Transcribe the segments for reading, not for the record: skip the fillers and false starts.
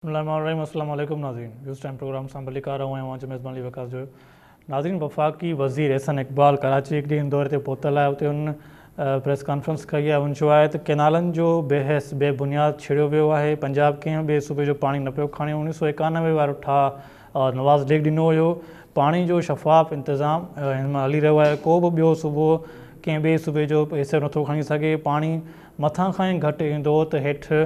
अस्सलाम वालेकुम नाज़रीन। न्यूज़ टाइम प्रोग्राम सां भली कार रहा हूँ मेज़बानी वकास जो नाज़रीन। वफ़ाक़ी वज़ीर एहसन इक़बाल कराची एक ॾींहुं दौरे ते पहुतल आहे। उते उन प्रेस कॉन्फ्रेंस कई आहे। उन चयो आहे त केनालनि जो बेहस बेबुनियाद छेड़ियो वियो आहे। पंजाब कंहिं ॿिए सूबे जो पाणी न पियो खणे। 1991 वारो ठाह नवाज़ लीग ॾिनो हुयो। पाणी जो शफ़ाफ़ इंतज़ाम हिन में हली रहियो आहे। को बि ॿियो सूबो कंहिं ॿिए सूबे जो हिसो नथो खणी सघे। पाणी मथां खां ई घटि ईंदो त हेठि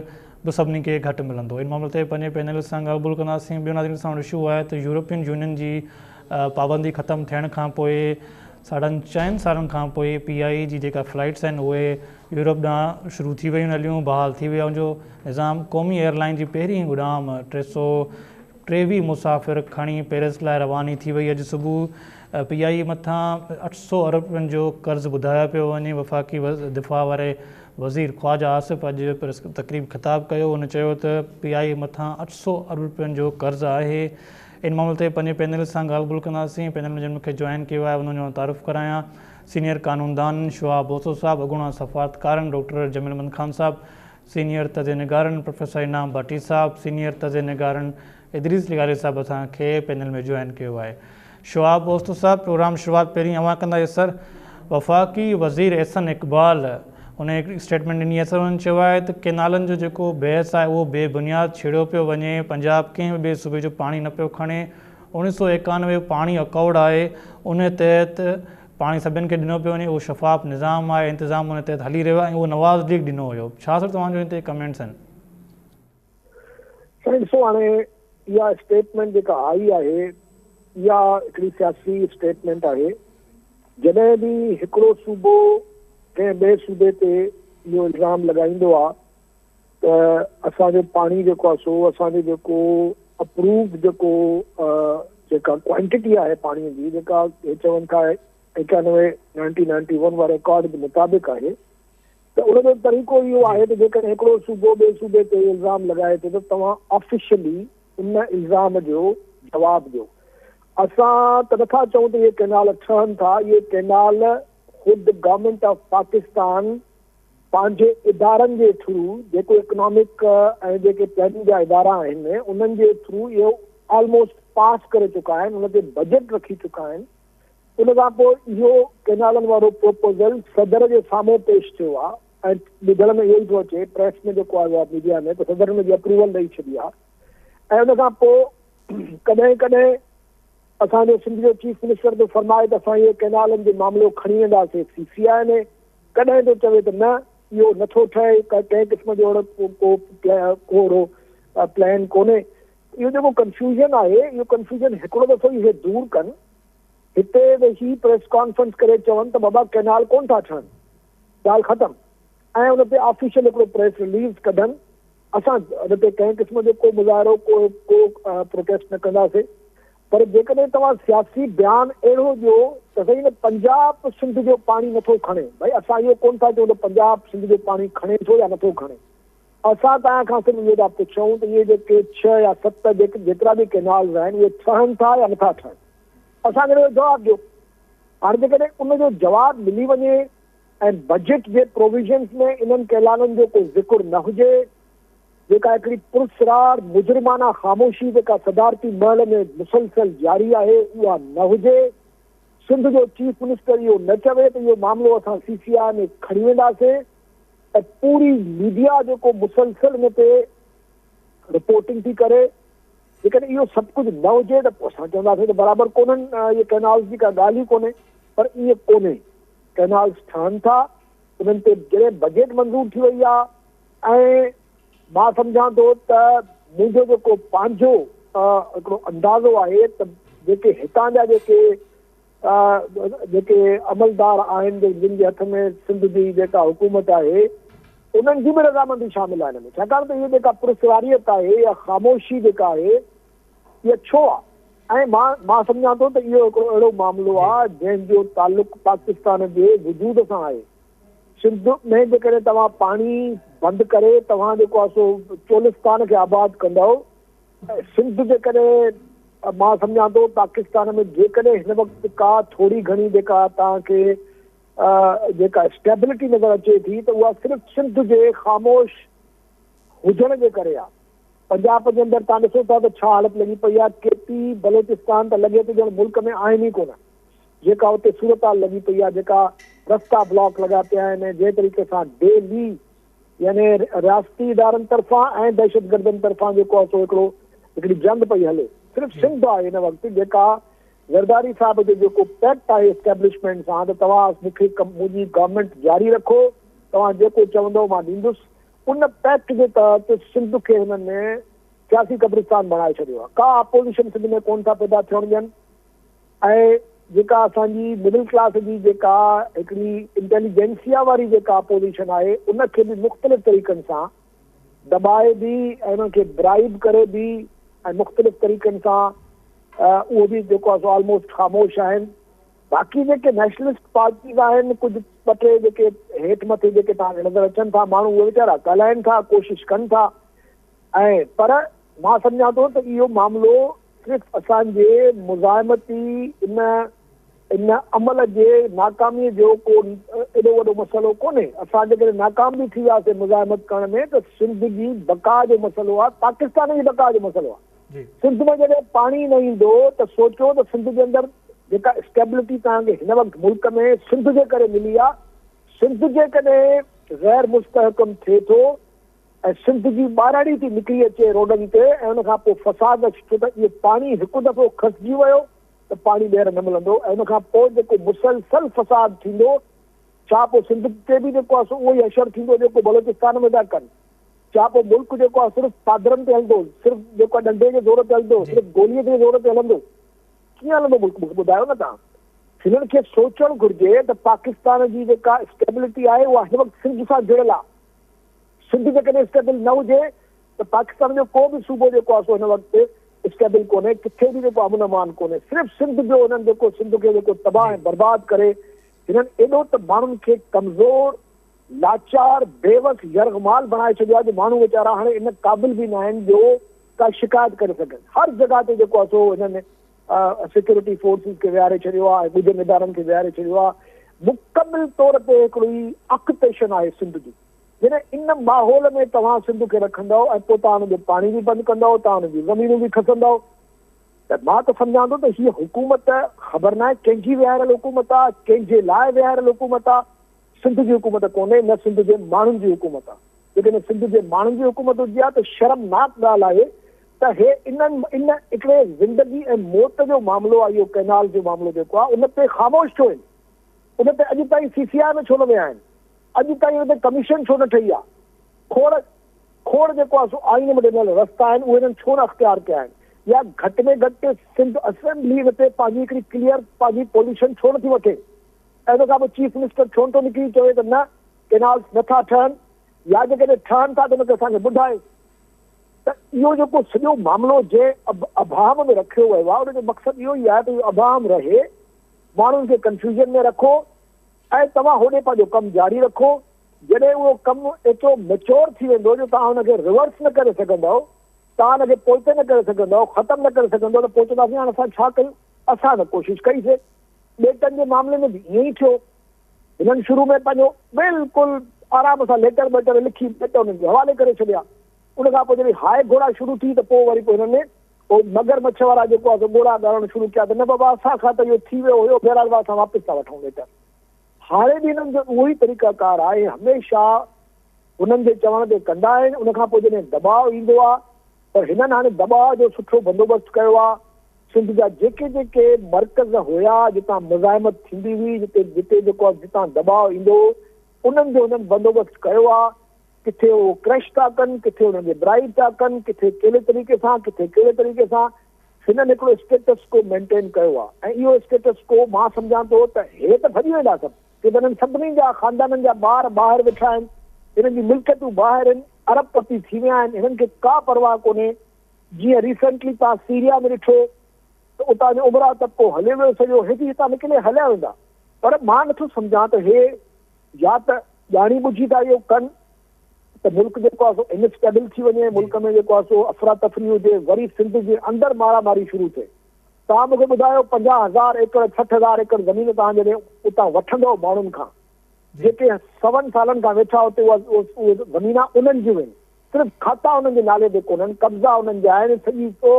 बि सभिनी खे घटि मिलंदो। इन मामले ते पंहिंजे पैनल सां ॻाल्हि कंदासीं। ॿियो नाज़रीन सां इशू आहे त यूरोपियन यूनियन जी पाबंदी ख़तमु थियण खां पोइ 4.5 सालनि खां पोइ PI जी जेका फ्लाइट्स आहिनि उहे यूरोप ॾांहुं शुरू थी वियूं हलियूं, बहाल थी विया। उनजो निज़ाम क़ौमी एयरलाइन जी पहिरीं उड़ाम 323 मुसाफ़िर खणी पेरिस लाइ रवानी थी वई। अॼु सुबुह PI मथां 800 अरब रुपयनि जो कर्ज़ु ॿुधायो पियो वञे। वफ़ाक़ी दिफ़ा वारे वज़ीर ख्वाजा आसिफ़ अॼु प्रेस तक़रीब ख़िताब कयो। हुन चयो त PI मथां 800 अरब रुपयनि जो कर्ज़ु आहे। इन मामले ते पंहिंजे पैनल सां ॻाल्हि कंदासीं। पैनल में जिन मूंखे जॉइन कयो आहे उन्हनि जो तारुफ़ करायां। सीनियर कानूनदान शवाब बोसो साहब, अॻूणा सफ़ारतकारनि डॉक्टर जमील अहमद ख़ान साहब, सीनियर तज़ निगारनि प्रोफेसर इनाम भाटी साहब, सीनियर तज़ निगारनि इदरीस लिगारी साहब असांखे पैनल में जॉइन कयो आहे। शवाब बोसो साहब, प्रोग्राम शुरूआत पहिरीं अवां कंदा। सर, वफ़ाक़ी वज़ीर एहसन इक़बाल उन हिकिड़ी स्टेटमेंट ॾिनी आहे। सर, उन्हनि चयो आहे त केनालनि जो जेको बहस आहे उहो बेबुनियाद छेड़ियो पियो वञे। पंजाब कंहिं ॿिए सूबे जो पाणी न पियो खणे। 1991 पाणी अकॉर्ड आहे, उन तहत पाणी सभिनि खे ॾिनो पियो वञे। उहो शफ़ाफ़ निज़ाम आहे, इंतिज़ाम उन तहत हली रहियो आहे ऐं उहो नवाज़ लीग ॾिनो हुयो। छा सर तव्हांजो हिन ते कमेंट्स आहिनि? सर ॾिसो, हाणे इहा स्टेटमेंट जेका आई आहे इहा हिकिड़ी सियासी स्टेटमेंट आहे। जॾहिं बि हिकिड़ो सूबो कंहिं ॿिए सूबे ते इहो इल्ज़ाम लॻाईंदो आहे त असांजो पाणी जेको आहे सो असांजो जेको अप्रूव जेका क्वांटिटी आहे पाणीअ जी, जेका चवनि था 1991 वारे रिकॉर्ड जे मुताबिक़ आहे, त उनजो तरीक़ो इहो आहे त जेकॾहिं हिकिड़ो सूबो ॿिए सूबे ते इल्ज़ाम लॻाए थो त तव्हां ऑफिशियली उन इल्ज़ाम जो जवाबु ॾियो। असां त नथा चऊं त इहे केनाल ठहनि था। इहे केनाल ख़ुदि गवर्नमेंट ऑफ पाकिस्तान पंहिंजे इदारनि जे थ्रू, जेको इकोनॉमिक ऐं जेके प्लानिंग जा इदारा आहिनि उन्हनि जे थ्रू इहो ऑलमोस्ट पास करे चुका आहिनि, उन ते बजट रखी चुका आहिनि। उन खां पोइ इहो केनालनि वारो प्रोपोज़ल सदर जे साम्हूं पेश थियो आहे ऐं ॿुधण में इहो ई थो अचे प्रेस में जेको आयो आहे मीडिया में, त सदर में अप्रूवल ॾेई छॾी आहे। ऐं उन खां पोइ कॾहिं कॾहिं असांजो सिंध जो चीफ मिनिस्टर थो फरमाए त असां इहे केनालनि जो मामिलो खणी वेंदासीं CCI में। कॾहिं थो चवे त न, इहो नथो ठहे, कंहिं क़िस्म जो अहिड़ो प्लान कोन्हे। इहो जेको कंफ्यूजन आहे, इहो कंफ्यूजन हिकिड़ो दफ़ो इहे दूरि कनि। हिते वेही प्रेस कॉन्फ्रेंस करे चवनि त बाबा केनाल कोन था ठहनि, ॻाल्हि ख़तमु, ऐं उन ते ऑफिशियल हिकिड़ो प्रेस रिलीज़ कढनि। असां उन ते कंहिं क़िस्म जो को मुज़ाहिरो को प्रोटेस्ट न कंदासीं। पर जेकॾहिं तव्हां सियासी बयानु अहिड़ो ॾियो त सही न पंजाब सिंध जो पाणी नथो खणे, भई असां इहो कोन था चऊं त पंजाब सिंध जो पाणी खणे थो या नथो खणे। असां तव्हां खां सिर्फ़ु इहो था पुछूं त इहे जेके 6 या 7 जेतिरा बि केनाल्स आहिनि उहे ठहनि था या नथा ठहनि, असांखे जवाबु ॾियो। हाणे जेकॾहिं उनजो जवाबु मिली वञे ऐं बजट जे प्रोविजन्स में इन्हनि केनालनि जो को ज़िक्र न हुजे, जेका हिकिड़ी पुरसरार मुजरिमाना ख़ामोशी जेका सदारती महल में मुसलसल जारी आहे उहा न हुजे, सिंध जो चीफ मिनिस्टर इहो न चवे त इहो मामिलो असां CCI में खणी वेंदासीं, ऐं पूरी मीडिया जेको मुसलसल हिन ते रिपोर्टिंग थी करे, जेकॾहिं इहो सभु कुझु न हुजे त पोइ असां चवंदासीं त बराबरि कोन्हनि, इहे केनाल्स जी का ॻाल्हि ई कोन्हे। पर इहे कोन्हे, केनाल्स ठहनि था, उन्हनि ते जॾहिं बजट मंज़ूर थी वई आहे। ऐं मां सम्झां थो त मुंहिंजो जेको पंहिंजो हिकिड़ो अंदाज़ो आहे त जेके हितां जा जेके अमलदार आहिनि जिन जे हथ में सिंध जी जेका हुकूमत आहे, उन्हनि जी बि रज़ामंदी शामिल आहे हिन में। छाकाणि त इहा जेका पुरसरारियत आहे या ख़ामोशी जेका आहे इहा छो आहे? ऐं मां सम्झां थो त इहो हिकिड़ो अहिड़ो मामिलो आहे जंहिंजो तालुक़ु पाकिस्तान जे वजूद सां आहे। सिंध में जेकॾहिं तव्हां पाणी बंदि करे तव्हां जेको आहे सो चोलिस्तान खे आबाद कंदव, सिंध जेकॾहिं मां सम्झां थो पाकिस्तान में जेकॾहिं हिन वक़्तु का थोरी घणी जेका तव्हांखे जेका स्टेबिलिटी नज़र अचे थी त उहा सिर्फ़ु सिंध जे ख़ामोश हुजण जे करे आहे। पंजाब जे अंदरि तव्हां ॾिसो था त छा हालत लॻी पई आहे। केपी बलोचिस्तान त लॻे थो ॼण मुल्क में आहिनि ई कोन। जेका हुते सूरत लॻी पई आहे, जेका रस्ता ब्लॉक लॻा पिया आहिनि, जंहिं तरीक़े सां डेली यानी रियासती इदारनि तरफ़ां ऐं दहशतगर्दनि तरफ़ां जेको आहे सो हिकिड़ी जंग पई हले। सिर्फ़ु सिंध आहे हिन वक़्तु जेका ज़रदारी साहिब जो जेको पैक्ट आहे एस्टेब्लिशमेंट सां, त तव्हां मूंखे मुंहिंजी गवर्नमेंट जारी रखो, तव्हां जेको चवंदो मां ॾींदुसि। उन पैक्ट जे तहत सिंध खे हिननि सियासी कब्रिस्तान बणाए छॾियो आहे। का अपोज़िशन सिंध में कोन था पैदा थियण ॾियनि ऐं जेका असांजी मिडिल क्लास जी जेका हिकिड़ी इंटेलिजेंसिया वारी जेका अपोज़िशन आहे उनखे बि मुख़्तलिफ़ तरीक़नि सां दॿाए बि ऐं उनखे ब्राइब करे बि ऐं मुख़्तलिफ़ तरीक़नि सां उहो बि जेको आहे सो ऑलमोस्ट ख़ामोश आहिनि। बाक़ी जेके नेशनलिस्ट पार्टीज़ आहिनि, कुझु ॿ टे जेके हेठि मथे जेके तव्हांखे नज़र अचनि था माण्हू, उहे वीचारा ॻाल्हाइनि था, कोशिशि कनि था ऐं पर मां सम्झां थो त इहो मामिलो सिर्फ़ु असांजे मुज़ाहिमती इन अमल जे नाकामीअ जो को एॾो वॾो मसइलो कोन्हे। असां जेकॾहिं नाकाम बि थी वियासीं मुज़ाहिमत करण में त सिंध जी बका जो मसइलो आहे, पाकिस्तान जी बका जो मसइलो आहे। सिंध में जॾहिं पाणी न ईंदो त सोचो त सिंध जे अंदरि जेका स्टेबिलिटी तव्हांखे हिन वक़्तु मुल्क में सिंध जे करे मिली आहे, सिंध जेकॾहिं गैर मुस्तहकम थिए थो ऐं सिंध जी ॿारहड़ी थी निकिरी अचे रोडनि ते ऐं उनखां पोइ फसाद अचे थो त इहो पाणी हिकु दफ़ो खसिजी वियो त पाणी ॿीहर न मिलंदो ऐं उनखां पोइ जेको मुसलसल फसाद थींदो, छा पोइ सिंध ते बि जेको आहे सो उहो ई असरु थींदो जेको बलोचिस्तान में था कनि? छा पोइ मुल्क जेको आहे सिर्फ़ु पादरनि ते हलंदो, सिर्फ़ु जेको आहे डंडे जे ज़ोर ते हलंदो, सिर्फ़ु गोलीअ जे ज़ोर ते हलंदो? कीअं हलंदो मुल्क? मूंखे ॿुधायो न तव्हां। हिननि खे सोचणु घुरिजे त पाकिस्तान जी जेका स्टेबिलिटी आहे उहा हिन वक़्तु सिंध सां जुड़ियल आहे। सिंध जेकॾहिं स्टेबल न हुजे त पाकिस्तान जो को बि सूबो जेको आहे सो हिन वक़्तु स्टेबल कोन्हे, किथे बि जेको अमन अमान कोन्हे। सिर्फ़ु सिंध जो हुननि जेको सिंध खे जेको तबाह ऐं बर्बाद करे हिननि एॾो त माण्हुनि खे कमज़ोर, लाचार, बेवस, यरगमाल बणाए छॾियो आहे जो माण्हू वीचारा हाणे इन क़ाबिल बि न आहिनि जो का शिकायत करे सघनि। हर जॻह ते जेको आहे सो हिननि सिक्योरिटी फोर्सिस खे विहारे छॾियो आहे, ॻुझनि इदारनि खे विहारे छॾियो आहे। मुकमिल तौर ते हिकिड़ी अक्टेशन आहे सिंध जी। जॾहिं इन माहौल में तव्हां सिंध खे रखंदव ऐं पोइ तव्हां हुनजो पाणी बि बंदि कंदव, तव्हां हुनजी ज़मीनूं बि खसंदव, त मां त सम्झां थो त हीअ हुकूमत ख़बर न आहे कंहिंजी विहारियल हुकूमत आहे, कंहिंजे लाइ विहारियल हुकूमत आहे। सिंध जी हुकूमत कोन्हे, न सिंध जे माण्हुनि जी हुकूमत आहे। जेकॾहिं सिंध जे माण्हुनि जी हुकूमत हुजे हा त शर्मनाक ॻाल्हि आहे त हे इन हिकिड़े ज़िंदगी ऐं मौत जो मामिलो आहे, इहो कैनाल जो मामिलो जेको आहे उन ते ख़ामोश छो आहिनि? उन ते अॼु ताईं CCI में छो न विया आहिनि? अॼु ताईं उन ते कमीशन छो न ठही आहे? खोड़ जेको आहे सो आइन में ॾिनल रस्ता आहिनि उहे हिननि छो न अख़्तियार कया आहिनि? या घटि में घटि सिंध असेंबली ते पंहिंजी हिकिड़ी क्लियर पंहिंजी पोज़ीशन छो नथी वठे? ऐं उन खां पोइ चीफ मिनिस्टर छो नथो निकिरी चवे त न कैनाल्स नथा ठहनि, या जेकॾहिं ठहनि था त उनखे असांखे ॿुधाए। त इहो जेको सॼो मामिलो जंहिं अभाम में रखियो वियो आहे उनजो मक़सदु इहो ई आहे त इहो अभाम रहे, माण्हुनि खे कंफ्यूजन में रखो ऐं तव्हां होॾे पंहिंजो कमु जारी रखो। जॾहिं उहो कमु एतिरो मेच्योर थी वेंदो जो तव्हां हुनखे रिवर्स न करे सघंदव, तव्हां हुनखे पोइते न करे सघंदव, ख़तमु न करे सघंदव, त पोइ चवंदासीं हाणे असां छा कयूं? असां न कोशिशि कईसीं। ॿेटनि जे मामले में बि ईअं ई थियो। हिननि शुरू में पंहिंजो बिल्कुलु आराम सां लेटर वेटर लिखी ॿेट हुननि जे हवाले करे छॾिया। उनखां पोइ जॾहिं हाय घोड़ा शुरू थी त पोइ वरी पोइ हिननि पोइ मगरमच्छ वारा जेको आहे घोड़ा ॻाल्हाइणु शुरू कया त न बाबा असांखां त इहो थी वियो हुयो, बहरहाल असां वापसि था वठूं लेटर। हाणे बि हिननि जो उहो ई तरीक़ाकार आहे, हमेशह हुननि जे चवण ते कंदा आहिनि। उनखां पोइ जॾहिं दबाव ईंदो आहे पर हिननि हाणे दबाव जो सुठो बंदोबस्तु कयो आहे। सिंध जा जेके जेके मर्कज़ हुया जितां मुज़ाहिमत थींदी हुई, जिते जेको आहे जितां दबाव ईंदो उन्हनि जो हुननि बंदोबस्तु कयो आहे। किथे उहो क्रश था कनि, किथे हुननि खे ब्राइब था कनि, किथे कहिड़े तरीक़े सां, किथे कहिड़े तरीक़े सां हिननि हिकिड़ो स्टेटस को मेंटेन कयो आहे। ऐं इहो स्टेटस को मां सम्झां थो त हे त भॼी वेंदा सभु, की हिननि सभिनी जा ख़ानदाननि जा ॿार ॿाहिरि वेठा आहिनि, हिननि जी मिल्कियतूं ॿाहिरि आहिनि, अरबपति थी विया आहिनि, हिननि खे का परवाह कोन्हे। जीअं रिसेंटली तव्हां सीरिया में ॾिठो त उतां जो उमरा तबिको हले वियो सॼो, हिते हितां निकिरे हलिया वेंदा। पर मां नथो सम्झां त हे या त ॼाणी ॿुझी था इहो कनि त मुल्क जेको आहे सो इनस्टेबल थी वञे, मुल्क में जेको आहे सो अफ़रा तफ़री हुजे, वरी सिंध जे अंदरि मारामारी शुरू थिए। तव्हां मूंखे ॿुधायो 50,000 एकड़ 60,000 एकड़ ज़मीन तव्हां जॾहिं उतां वठंदव माण्हुनि खां जेके 100 सालनि खां वेठा हुते उहे ज़मीना उन्हनि जूं आहिनि, सिर्फ़ु खाता उन्हनि जे नाले ते कोन्हनि, कब्ज़ा उन्हनि जा आहिनि, सॼी तो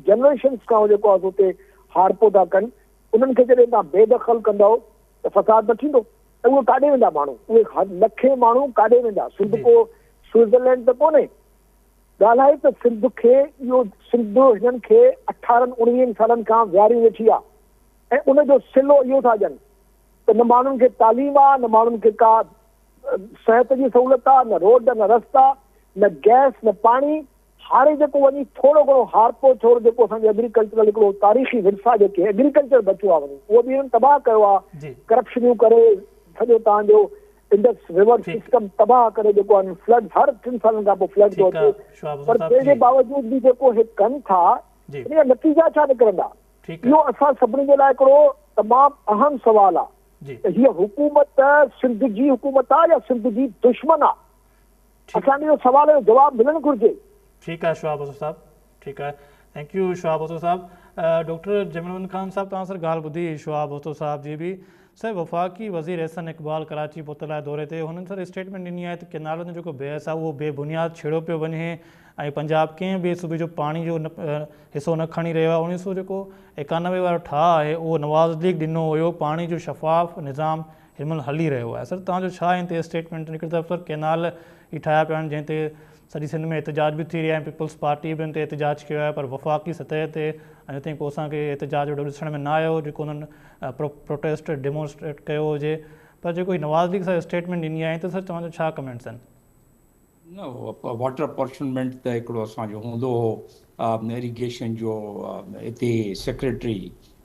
जनरेशन्स खां जेको आहे हुते हारपो था कनि। उन्हनि खे जॾहिं तव्हां बेदख़ल कंदव त फ़साद न थींदो। त उहे काॾे वेंदा माण्हू, उहे लखे माण्हू काॾे वेंदा? सिंध को स्विट्ज़रलैंड त कोन्हे। ॻाल्हि आहे त सिंध खे इहो सिंध हिननि खे 18-19 सालनि खां विहारी वेठी आहे ऐं उनजो सिलो इहो था ॾियनि त न माण्हुनि खे तालीम आहे, न माण्हुनि खे का सिहत जी सहूलियत आहे, न रोड, न रस्ता, न गैस, न पाणी। हाणे जेको वञी थोरो घणो हारपो थोरो जेको असांजो एग्रीकल्चरल हिकिड़ो तारीख़ी विरसा जेके एग्रीकल्चर बचियो आहे वञी, उहो बि हिननि तबाह कयो आहे करप्शनियूं करे। सॼो तव्हांजो इंडस रिवर सिस्टम तबाह करे जेको आहे फ्लड हर 3 सालनि खां पोइ फ्लड थो अचे। पर तंहिंजे बावजूद बि जेको हे कनि था, इनजा नतीजा छा निकिरंदा? इहो असां सभिनी जे लाइ हिकिड़ो तमामु अहम सवाल आहे त हीअ हुकूमत सिंध जी हुकूमत आहे या सिंध जी दुश्मन आहे? असांखे इहो सवाल जो जवाबु मिलणु घुरिजे। ठीक है शोआब बसो साहब, ठीक है, थैंक यू शोआब बसो साहब। डॉक्टर जमील खान साहब तव्हां सर ॻाल्हि ॿुधी शोआब बसो साहब जी बि। सर वफ़ाक़ी वज़ीर एहसन इक़बाल कराची पहुतल आहे दौरे ते, हुननि सर स्टेटमेंट ॾिनी आहे त केनालनि जो जेको बहस आहे उहो बेबुनियाद छेड़ो पियो वञे ऐं पंजाब कंहिं बि सूबे जो पाणी जो हिसो न खणी रहियो आहे। 1991 जेको 91 वारो ठाह आहे उहो नवाज़ लीग ॾिनो हुयो, पाणी जो शफ़ाफ़ निज़ाम हिनमहिल हली रहियो आहे। सर तव्हांजो छा हिन ते स्टेटमेंट निकिरंदो? सर केनाल ई ठाहिया पिया आहिनि जंहिं ते सॼी सिंध में एहतजाज भी थी रहा है, पीपल्स पार्टी भी उनते एहतजाज किया है, पर वफ़ाक़ी सतह ते अञा ताईं को असांखे एहतजाज वॾो ॾिसण में न आयो जेको उन्हनि प्रोटेस्ट डेमोन्स्ट्रेट कयो हुजे। पर जेको नवाज़ लीग सां स्टेटमेंट ॾिनी आहे त सर तव्हांजो छा कमेंट्स आहिनि? न वाटर अपॉर्चुनमेंट त हिकिड़ो असांजो हूंदो हो इरीगेशन जो, हिते सेक्रेटरी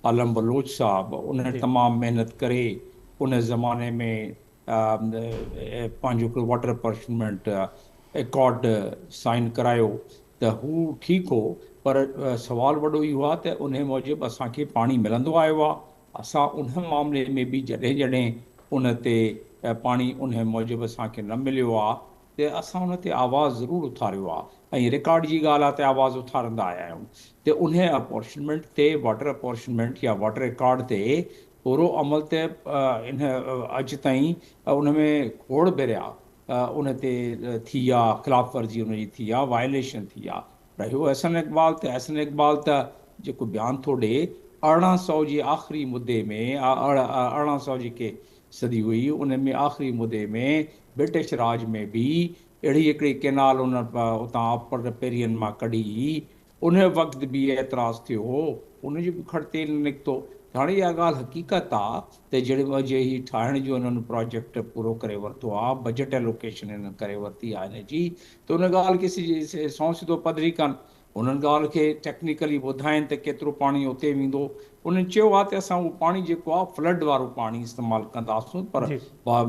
आलम बलोच साहब उन तमामु महिनत करे उन ज़माने में पंहिंजो हिकिड़ो वाटर अपॉर्चुनमेंट एकॉर्ड साइन करायो त हू ठीकु हो। पर सवाल वॾो इहो आहे त उन मूजिबि असांखे पाणी मिलंदो आयो आहे। असां उन मामले में बि जॾहिं जॾहिं उन ते पाणी उन मूजिबि असांखे न मिलियो आहे त असां उन ते आवाज़ु ज़रूरु उथारियो आहे ऐं रिकॉर्ड जी ॻाल्हि आहे त आवाज़ु उथारंदा आया आहियूं। त उन अपॉर्चुनमेंट ते वाटर अपॉर्चुनमेंट या वाटर रिकॉर्ड ते पूरो अमल त इन अॼु ताईं उन में खोड़ भेरिया उन ते थी आहे, ख़िलाफ़ वर्जी उनजी थी आहे, वायलेशन थी आहे। रहियो एहसन इक़बाल त एहसन इक़बाल त जेको बयानु थो ॾिए 1800 जे आख़िरी मुदे में 1800 जेके सदी हुई उन में आख़िरी मुदे में ब्रिटिश राज में बि अहिड़ी हिकिड़ी केनाल उन उतां अपर पेरियन मां कढी, उन वक़्तु बि एतिराज़ु थियो हो, उनजो बि खड़ तेल निकितो। हाणे इहा ॻाल्हि हक़ीक़त आहे त जॾहिं ही ठाहिण जो उन्हनि प्रोजेक्ट पूरो करे वरितो आहे, बजट एलोकेशन हिननि करे वरिती आहे हिन जी, त उन ॻाल्हि खे सौ सिधो पधरी कनि। उन्हनि ॻाल्हि खे टेक्निकली ॿुधाइनि त केतिरो पाणी उते वेंदो। उन्हनि चयो आहे त असां उहो पाणी जेको आहे फ्लड वारो पाणी इस्तेमालु कंदासीं, पर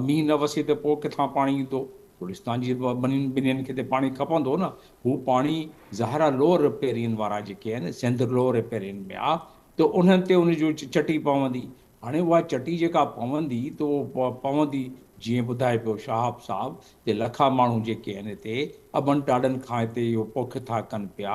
मींहुं न वसे त पोइ किथां पाणी ईंदो? गुलिस्तान जी ॿिन्हिनि खे त पाणी खपंदो न। हू पाणी ज़हरा लोअर रिपेरियन वारा जेके आहिनि, सिंध लोअर रिपेरियन में आहे, त उन्हनि ते उनजो चटी पवंदी। हाणे उहा चटी जेका पवंदी त उहो पवंदी जीअं ॿुधाए पियो शहाब साहब ते लखा माण्हू जेके आहिनि हिते अॿनि टाॾनि खां हिते इहो पोख था कनि पिया,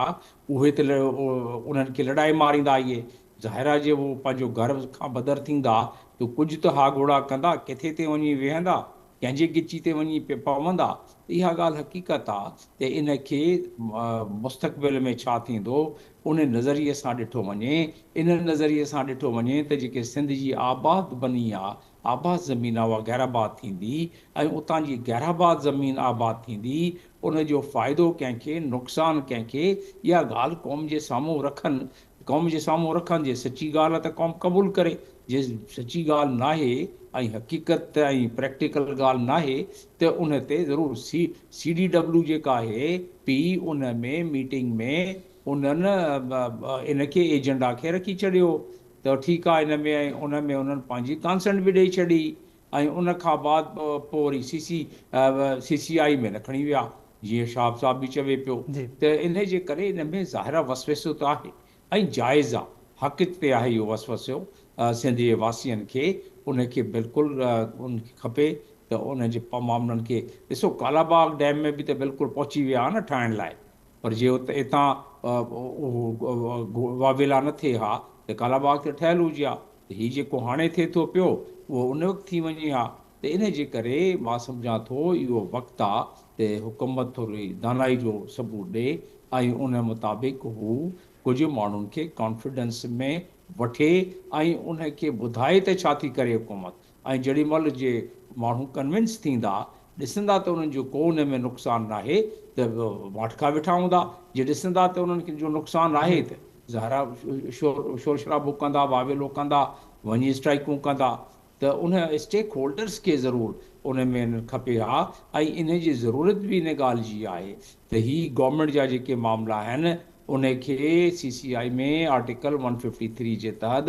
उहे त उन्हनि खे लड़ाई मारींदा। इहे ज़ाहिरा जे उहो पंहिंजो घर खां बदर थींदा त कुझु त हा घोड़ा कंदा, किथे ते वञी वेहंदा, कंहिंजे गिची ते वञी पवंदा। इहा ॻाल्हि हक़ीक़त आहे त इन खे मुस्तक़बिल में छा थींदो उन नज़रिए सां ॾिठो वञे। इन नज़रिए सां ॾिठो वञे त जेके सिंध जी आबाद बनी आहे, आबाद ज़मीन आहे, उहा गैराबाद थींदी ऐं उतां जी गैराबाद ज़मीन आबाद थींदी, उनजो फ़ाइदो कंहिंखे, नुक़सानु कंहिंखे, इहा ॻाल्हि क़ौम जे साम्हूं रखनि। क़ौम जे साम्हूं रखनि, जे सची ॻाल्हि आहे त क़ौम क़बूलु करे, जे सची ॻाल्हि नाहे ऐं हक़ीक़त ऐं प्रैक्टिकल ॻाल्हि नाहे त उन ते ज़रूरु CDW जेका आहे पी उन में मीटिंग में उन्हनि इनखे एजेंडा खे रखी छॾियो त ठीकु आहे। इन में उन में उन्हनि पंहिंजी कॉन्सेंट बि ॾेई छॾी ऐं उन खां बाद पोइ वरी CCI में न खणी विया, जीअं शाह साहब बि चवे पियो। त इन जे करे इन में ज़ाहिरा वसवसो त आहे ऐं जाइज़ आहे, हक़ ते आहे इहो वसवसो सिंध जे वासियुनि खे। उनखे बिल्कुलु उनखे खपे त उनजे मामलनि खे ॾिसो। कालाबाग डैम में बि त बिल्कुलु पहुची विया न ठाहिण लाइ, पर जे हितां वावेला न थिए हा त कालाबाग त ठहियलु हुजे हा। त हीउ जेको हाणे थिए थो पियो उहो उन वक़्तु थी वञे हा। त इन जे करे मां सम्झां थो इहो वक़्तु आहे ते हुकूमत थोरी दानाई जो सबूत ॾे ऐं उन मुताबिक़ हू कुझु माण्हुनि खे कॉन्फिडेंस में वठे ऐं उनखे ॿुधाए त छा थी करे हुकूमत। ऐं जेॾी महिल जे माण्हू कन्विंस थींदा, ॾिसंदा त उन्हनि जो को उन में नुक़सानु नाहे, त वाटका वेठा हूंदा। जे ॾिसंदा त उन्हनि खे जो नुक़सानु आहे त ज़ाहिरा शोर शराबो कंदा, वावेलो कंदा, वञी स्ट्राइकूं कंदा। त उन स्टेक होल्डर्स खे ज़रूरु उन में खपे हा। ऐं इन जी ज़रूरत बि इन ॻाल्हि जी आहे त हीअ गवर्नमेंट जा जेके मामला आहिनि उनखे CCI में आर्टिकल 153 जे तहत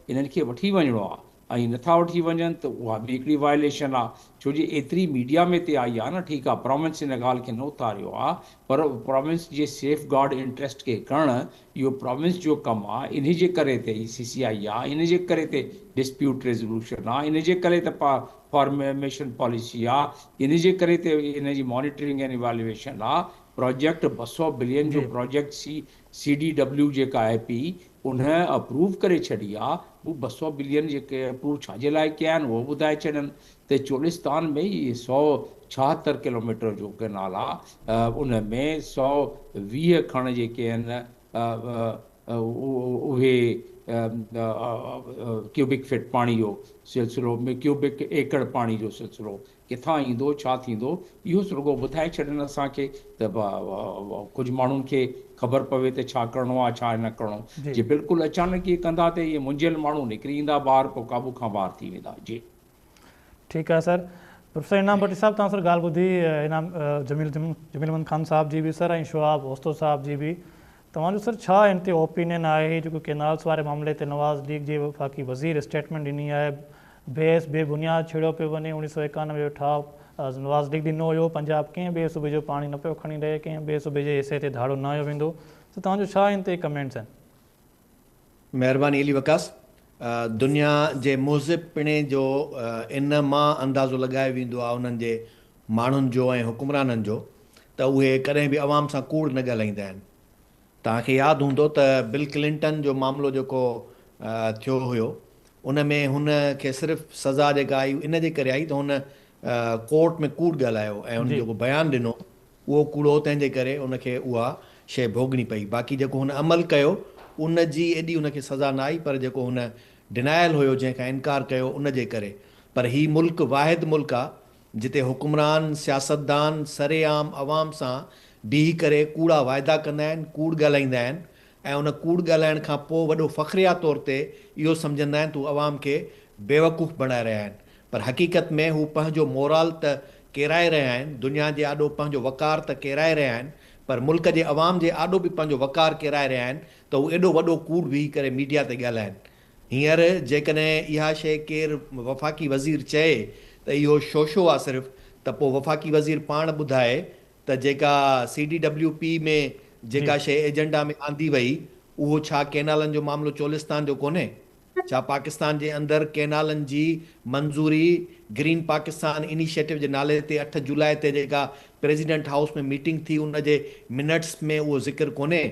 इन्हनि खे वठी वञिणो आहे। ऐं नथा वठी वञनि त उहा बि हिकिड़ी वायलेशन आहे, छो जो एतिरी मीडिया में ते आई आहे न। ठीकु आहे, प्रोविंस इन ॻाल्हि खे न उतारियो आहे, पर प्रोविंस जे सेफ गार्ड इंट्रस्ट खे करणु इहो प्रोविंस जो कमु आहे। इन जे करे ते CCI आहे, इन जे करे ते डिस्प्यूट रेज़ोल्यूशन आहे, इन जे करे त फॉर्मेशन पॉलिसी आहे, इन जे करे ते इन जी मॉनिटरिंग एंड इवेल्युएशन आहे। प्रोजेक्ट 200 बिलियन जो प्रोजेक्ट CDW जेका IP उन अप्रूव करे छॾी आहे। हू 200 बिलियन जेके अप्रूव छाजे लाइ कया आहिनि उहो ॿुधाए छॾनि त चोलिस्तान में इहे 176 किलोमीटर जो कैनाल आहे। उन में 120 खण जेके आहिनि उहे क्यूबिक फीट पाणी जो सिलसिलो में, क्यूबिक एकड़ पाणी जो सिलसिलो किथां ईंदो, छा थींदो, इहो रुॻो ॿुधाए छॾनि असांखे त कुझु माण्हुनि खे ख़बर पवे त छा करिणो आहे, छा न करिणो। जे बिल्कुलु अचानक इहे कंदा त इहे मुंझियल माण्हू निकिरी ईंदा ॿाहिरि, पोइ क़ाबू खां ॿाहिरि थी वेंदा। जी ठीकु आहे सर। प्रोफेसर इनाम भट्टी साहब, तव्हां सर ॻाल्हि ॿुधी इनाम जमील अहमद ख़ान साहब जी बि सर, ऐं शुआब ओस्तो साहब जी बि। तव्हांजो सर छा इन ते ओपिनियन आहे जेको कैनाल्स वारे मामले ते नवाज़ लीग जे वफ़ाक़ी वज़ीर स्टेटमेंट ॾिनी आहे? बेस बेबुनियाद छेड़ियो पियो वञे। 1991 जो ठाव नवाज़ लीग ॾिनो हुयो, पंजाब कंहिं ॿिए सूबे जो पाणी न पियो खणी रहे, कंहिं ॿिए सूबे जे हिसे ते धाड़ो न हयो वेंदो। त तव्हांजो छा इन ते कमेंट्स आहिनि? महिरबानी अली वकास। दुनिया जे मुज़िब पिणे जो इन मां अंदाज़ो लॻायो वेंदो आहे उन्हनि जे माण्हुनि जो ऐं हुकुमराननि जो त उहे कॾहिं बि आवाम सां कूड़ न ॻाल्हाईंदा आहिनि। तव्हांखे यादि हूंदो त बिल क्लिंटन जो मामिलो जेको थियो हुयो, उन में हुन खे सिर्फ़ु सज़ा जेका आई इन जे करे आई त हुन कोर्ट में कूड़ ॻाल्हायो ऐं हुन जेको बयानु ॾिनो उहो कूड़ो, तंहिंजे करे उनखे उहा शइ भोगणी पई। बाक़ी जेको हुन अमल कयो उन जी एॾी उनखे सज़ा न आई, पर जेको हुन डिनायल हुयो, जंहिंखां इनकार कयो, उन जे करे। पर ही मुल्क वाहिद मुल्क आहे जिते हुकुमरान सियासतदान सरेआम अवाम सां बीही करे कूड़ा वाइदा कंदा आहिनि, कूड़ ॻाल्हाईंदा आहिनि, ऐं उन कूड़ ॻाल्हाइण खां पोइ वॾो फ़ख्रिया तौर ते इहो सम्झंदा आहिनि त हू अवाम खे बेवकूफ़ बणाए रहिया आहिनि। पर हक़ीक़त में हू पंहिंजो मोराल त केराए रहिया आहिनि, दुनिया जे आॾो पंहिंजो वक़ार त केराए रहिया आहिनि, पर मुल्क जे अवाम जे आॾो बि पंहिंजो वक़ार केराए रहिया आहिनि त हू एॾो वॾो कूड़ बीही करे मीडिया ते ॻाल्हाइनि। हींअर जेकॾहिं इहा शइ केरु वफ़ाक़ी वज़ीर चए त इहो शोशो आहे सिर्फ़ु, त पोइ वफ़ाक़ी वज़ीर पाण ॿुधाए त जेका CDWP में जेका शइ एजेंडा में आंदी वई उहो छा कैनालनि जो मामिलो चोलिस्तान जो कोन्हे? छा पाकिस्तान जे अंदरि कैनालनि जी मंज़ूरी ग्रीन पाकिस्तान इनिशिएटिव जे नाले ते 8 जुलाई ते जेका प्रेसिडेंट हाउस में मीटिंग थी उन जे मिनट्स में उहो ज़िक्र कोन्हे?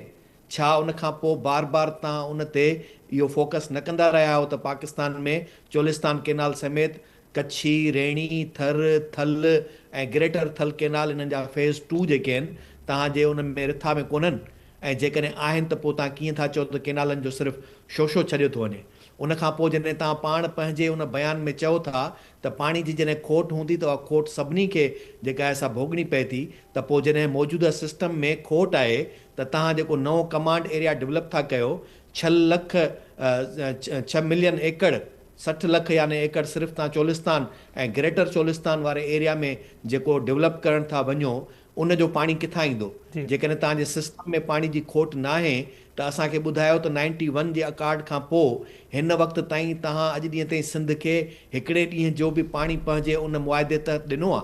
छा उन खां पोइ बार बार तव्हां उन ते इहो फोकस न कंदा रहिया आहियो त पाकिस्तान में चोलिस्तान कैनाल समेत कच्छी, रेणी, थर, थल ऐं ग्रेटर थल कैनाल इन्हनि जा फेज़ 2 जेके आहिनि तव्हांजे उन में रिथा में कोन्हनि? ऐं जेकॾहिं आहिनि त पोइ तव्हां कीअं था चओ त कैनालनि जो सिर्फ़ु शोशो छॾियो थो वञे? उन खां पोइ जॾहिं तव्हां पाण पंहिंजे उन बयान में चओ था त पाणी जी जॾहिं खोट हूंदी त उहा खोट सभिनी खे जेका आहे सा भोगणी पए थी, त पोइ जॾहिं मौजूदा सिस्टम में खोट आहे त तव्हां जेको नओं कमांड एरिया डेवलप था कयो, 6 मिलियन एकड़ 60 लख यानी एकड़ सिर्फ़ु तव्हां चोलिस्तान ऐं ग्रेटर चोलिस्तान वारे एरिया में जेको डेवलप करण था वञो, उन जो पाणी किथां ईंदो? जेकॾहिं तव्हांजे सिस्टम में पाणी जी खोट न आहे त असांखे ॿुधायो त 91 जे अकार्ड खां पोइ हिन वक़्तु ताईं तव्हां अॼु ॾींहं ताईं सिंध खे हिकिड़े ॾींहं जो बि पाणी पंहिंजे उन मुआदे तहत ॾिनो आहे?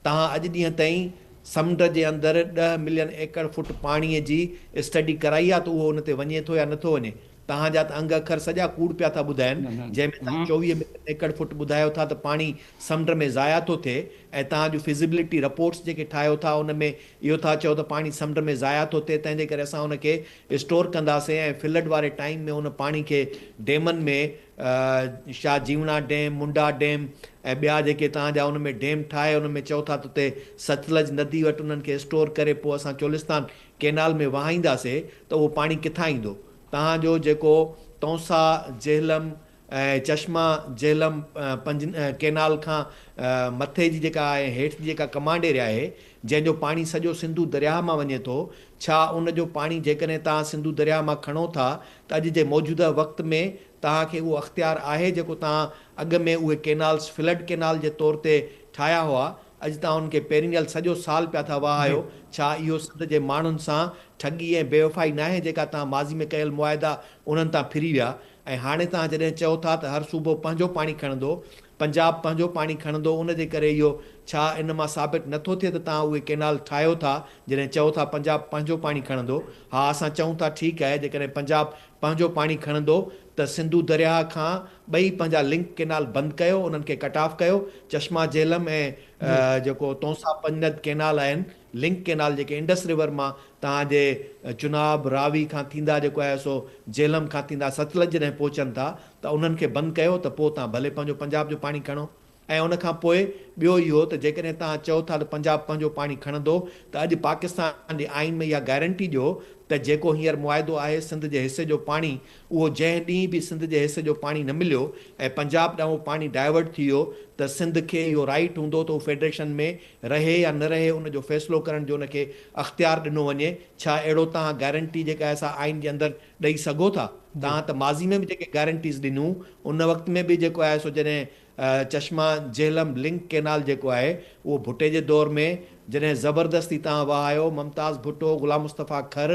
तव्हां अॼु ॾींहं ताईं समुंड जे अंदरि 10 मिलियन एकड़ फुट पाणीअ जी स्टडी कराई आहे त उहो उन ते वञे थो या नथो वञे? तव्हांजा त अंग अखर सॼा कूड़ पिया था ॿुधाइनि, जंहिंमें तव्हां 24 एकड़ फुट ॿुधायो था त पाणी समुंड में ज़ाया थो थिए, ऐं तव्हां जूं फिज़िबिलिटी रिपोर्ट्स जेके ठाहियो था उन में इहो था चओ त पाणी समुंड में ज़ाया थो थिए, तंहिंजे करे असां उनखे स्टोर कंदासीं ऐं फ्लड वारे टाइम में उन पाणी खे डेमनि में छा जीवना डैम, मुंडा डैम ऐं ॿिया जेके तव्हांजा उन में डैम ठाहे उन में चओ था त उते सतलज नदी वटि उन्हनि खे स्टोर करे पोइ असां चोलिस्तान कैनाल में वहाईंदासीं त उहो पाणी किथां ईंदो? तव्हांजो जेको तौसा झेलम ऐं चश्मा झेलम कैनाल खां मथे जी जेका आहे, हेठि जी जेका कमांड एरिया आहे, जंहिंजो पाणी सॼो सिंधु दरिया मां वञे थो, छा उनजो पाणी जेकॾहिं तव्हां सिंधु दरिया मां खणो था त अॼु जे मौजूदा वक़्त में तव्हांखे उहो अख़्तियार आहे जेको तव्हां अॻु में उहे कैनाल्स फ्लड कैनाल जे तौर ते ठाहिया हुआ, अॼु तव्हां उनखे पेरिनियल सॼो साल पिया था वहायो? छा इहो सिंध जे माण्हुनि सां ठगी ऐं बेवफ़ाई न आहे जेका तव्हां माज़ी में कयल मुआदा उन्हनि तां फिरी विया? ऐं हाणे तव्हां जॾहिं चओ था त हर सूबो पंहिंजो पाणी खणंदो, पंजाब पंहिंजो पाणी खणंदो, उन जे करे इहो छा इन मां साबित नथो थिए त तव्हां उहे कैनाल ठाहियो था जॾहिं चओ था पंजाब पंहिंजो पाणी खणंदो? हा, असां चऊं था ठीकु आहे, जेकॾहिं पंजाब पंहिंजो पाणी खणंदो त सिंधु दरिया खां ॿई पंहिंजा लिंक कैनाल बंदि कयो, उन्हनि खे कट ऑफ कयो। चश्मा झेलम ऐं जेको तौसा पंजनद कैनाल आहिनि, लिंक कैनाल जेके इंडस रिवर मां तव्हांजे चुनाब रावी खां थींदा जेको आहे सो झेलम खां थींदा सतलज जॾहिं पहुचनि था त उन्हनि खे बंदि कयो त पोइ तव्हां भले पंहिंजो पंजाब जो पाणी खणो। ऐं उनखां पोइ ॿियो इहो त जेकॾहिं तव्हां चओ था त पंजाब पंहिंजो पाणी खणंदो त अॼु पाकिस्तान जे आइन में इहा गारंटी ॾियो त जेको हींअर मुआदो आहे सिंध जे हिसे जो पाणी, उहो जंहिं ॾींहुं बि सिंध जे हिसे जो पाणी न मिलियो ऐं पंजाब ॾांहुं उहो पाणी डाइवर्ट थी वियो त सिंध खे इहो राइट हूंदो त उहो फेडरेशन में रहे या न रहे, उनजो फ़ैसिलो करण जो उनखे अख़्तियार ॾिनो वञे। छा अहिड़ो तव्हां गारंटी जेका असां आइन जे अंदरि ॾेई सघो था? तव्हां त माज़ी में बि जेके गारंटीज़ ॾिनियूं उन वक़्त में बि जेको आहे सो जॾहिं चश्मा झेलम लिंक कैनाल जेको आहे उहो भुट्टे जे दौर में जॾहिं ज़बरदस्ती तव्हां वहायो, मुमताज़ भुट्टो, ग़ुलाम मुस्तफ़ा खर